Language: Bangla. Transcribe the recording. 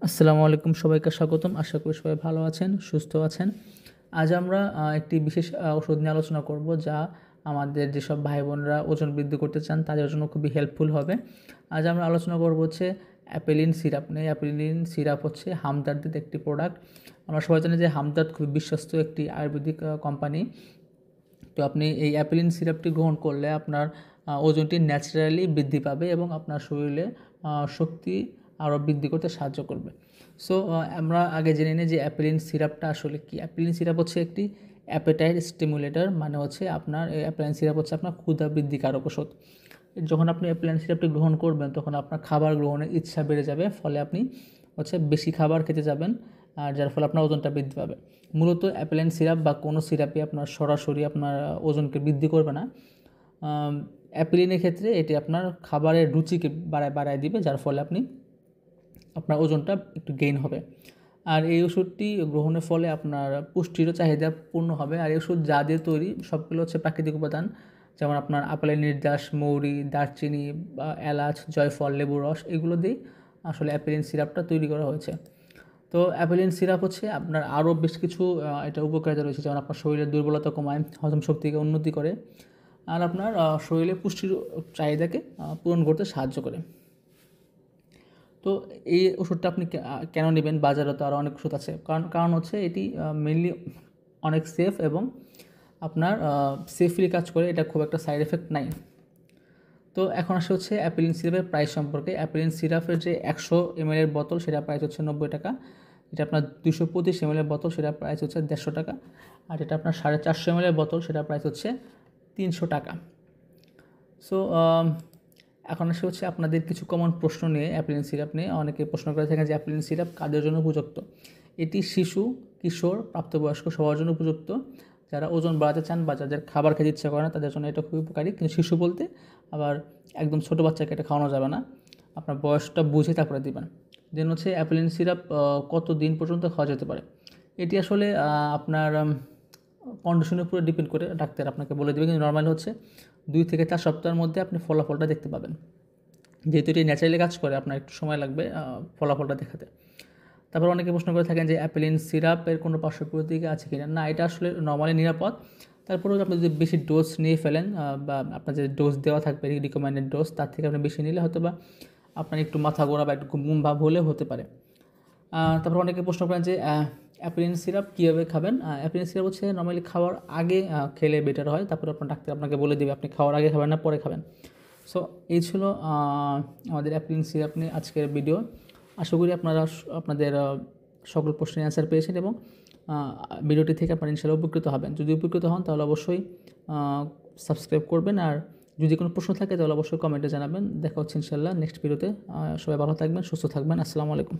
আসসালামু আলাইকুম, সবাইকে স্বাগতম। আশা করি সবাই ভালো আছেন, সুস্থ আছেন। আজ আমরা একটি বিশেষ ওষুধ নিয়ে আলোচনা করব, যা আমাদের যেসব ভাই বোনরা ওজন বৃদ্ধি করতে চান তাদের জন্য খুবই হেল্পফুল হবে। আজ আমরা আলোচনা করব হচ্ছে অ্যাপেলিন সিরাপ নিয়ে। অ্যাপেলিন সিরাপ হচ্ছে হামদর্দের একটি প্রোডাক্ট। আমরা সবাই জানি যে হামদর্দ খুবই বিশ্বস্ত একটি আয়ুর্বেদিক কোম্পানি। তো আপনি এই অ্যাপেলিন সিরাপটি গ্রহণ করলে আপনার ওজনটি ন্যাচারালি বৃদ্ধি পাবে এবং আপনার শরীরে শক্তি আরও বৃদ্ধি করতে সাহায্য করবে। সো আমরা আগে জেনে নিই যে অ্যাপেলিন সিরাপটা আসলে কী। অ্যাপেলিন সিরাপ হচ্ছে একটি অ্যাপেটাইট স্টিমুলেটর, মানে হচ্ছে আপনার অ্যাপেলিন সিরাপ হচ্ছে আপনার ক্ষুধা বৃদ্ধিকারক ওষুধ। যখন আপনি অ্যাপেলিন সিরাপটি গ্রহণ করবেন তখন আপনার খাবার গ্রহণের ইচ্ছা বেড়ে যাবে, ফলে আপনি হচ্ছে বেশি খাবার খেতে যাবেন, আর যার ফলে আপনার ওজনটা বৃদ্ধি পাবে। মূলত অ্যাপেলিন সিরাপ বা কোনো সিরাপই আপনার সরাসরি আপনার ওজনকে বৃদ্ধি করবে না। অ্যাপেলিনের ক্ষেত্রে এটি আপনার খাবারের রুচিকে বাড়ায় দিবে, যার ফলে আপনার ওজনটা একটু গেইন হবে। আর এই ওষুধটি গ্রহণের ফলে আপনার পুষ্টিরও চাহিদা পূর্ণ হবে। আর এই ওষুধ যা দিয়ে তৈরি সবগুলো হচ্ছে প্রাকৃতিক উপাদান, যেমন আপনার আপেলের নির্যাস, মৌরি, দারচিনি বা এলাচ, জয়ফল, লেবুর রস, এগুলো দিয়েই আসলে অ্যাপেলিন সিরাপটা তৈরি করা হয়েছে। তো অ্যাপেলিন সিরাপ হচ্ছে আপনার আরও বেশ কিছু এটা উপকারিতা রয়েছে, যেমন আপনার শরীরের দুর্বলতা কমায়, হজম শক্তিকে উন্নতি করে, আর আপনার শরীরে পুষ্টির চাহিদাকে পূরণ করতে সাহায্য করে। তো এই ওষুধটা আপনি কেন নেবেন? বাজারে তো আরও অনেক ওষুধ আছে। কারণ হচ্ছে এটি মেনলি অনেক সেফ এবং আপনার সেফলি কাজ করে। এটা খুব একটা সাইড এফেক্ট নাই। তো এখন আসে হচ্ছে অ্যাপেলিন সিরাপের প্রাইস সম্পর্কে। অ্যাপেলিন সিরাপের যে 100 ml বোতল, সেটা প্রাইস হচ্ছে 90 টাকা। যেটা আপনার 225 ml বোতল, সেটা প্রাইস হচ্ছে 150 টাকা। আর যেটা আপনার 450 ml বোতল, সেটা প্রাইস হচ্ছে 300 টাকা। সো এখন আসে হচ্ছে আপনাদের কিছু কমন প্রশ্ন নিয়ে অ্যাপেলিন সিরাপ নিয়ে। অনেকে প্রশ্ন করে থাকেন যে অ্যাপেলিন সিরাপ কাদের জন্য উপযুক্ত। এটি শিশু, কিশোর, প্রাপ্তবয়স্ক সবার জন্য উপযুক্ত। যারা ওজন বাড়াতে চান বা যাদের খাবার খেতে ইচ্ছা করে না তাদের জন্য এটা খুবই উপকারী। কিন্তু শিশু বলতে আবার একদম ছোটো বাচ্চাকে এটা খাওয়ানো যাবে না, আপনার বয়সটা বুঝে তারপরে দিবেন। দেন হচ্ছে অ্যাপেলিন সিরাপ কত দিন পর্যন্ত খাওয়া যেতে পারে। এটি আসলে আপনার কন্ডিশনের উপরে ডিপেন্ড করে, ডাক্তার আপনাকে বলে দেবে। কিন্তু নর্মালি হচ্ছে 2 থেকে 4 সপ্তাহের মধ্যে আপনি ফলাফলটা দেখতে পাবেন। যেহেতু এটি ন্যাচারালি কাজ করে, আপনার একটু সময় লাগবে ফলাফলটা দেখাতে। তারপর অনেকে প্রশ্ন করে থাকেন যে অ্যাপেলিন সিরাপের কোনো পার্শ্ব প্রতিক্রিয়া আছে কিনা। না, এটা আসলে নর্মালি নিরাপদ। তারপরেও আপনি যদি বেশি ডোজ নিয়ে ফেলেন বা আপনার যে ডোজ দেওয়া থাকবে রিকমেন্ডেড ডোজ, তার থেকে আপনি বেশি নিলে হয়তো বা আপনার একটু মাথা ঘোরা বা একটু ঘুম ভাব হলেও হতে পারে। তারপর অনেকে প্রশ্ন করেন যে অ্যাপেলিন সিরাপ কীভাবে খাবেন। অ্যাপেলিন সিরাপ হচ্ছে নর্মালি খাওয়ার আগে খেলে বেটার হয়। তারপরে আপনার ডাক্তার আপনাকে বলে দেবে আপনি খাওয়ার আগে খাবেন না পরে খাবেন। সো এই ছিল আমাদের অ্যাপেলিন সিরাপ নিয়ে আজকের ভিডিও। আশা করি আপনারা আপনাদের সকল প্রশ্নের অ্যান্সার পেয়েছেন এবং ভিডিওটি থেকে আপনারা ইনশাআল্লাহ উপকৃত হবেন। যদি উপকৃত হন তাহলে অবশ্যই সাবস্ক্রাইব করবেন, আর যদি কোনো প্রশ্ন থাকে তাহলে অবশ্যই কমেন্টে জানাবেন। দেখা হচ্ছে ইনশাআল্লাহ নেক্সট ভিডিওতে। সবাই ভালো থাকবেন, সুস্থ থাকবেন। আসসালামু আলাইকুম।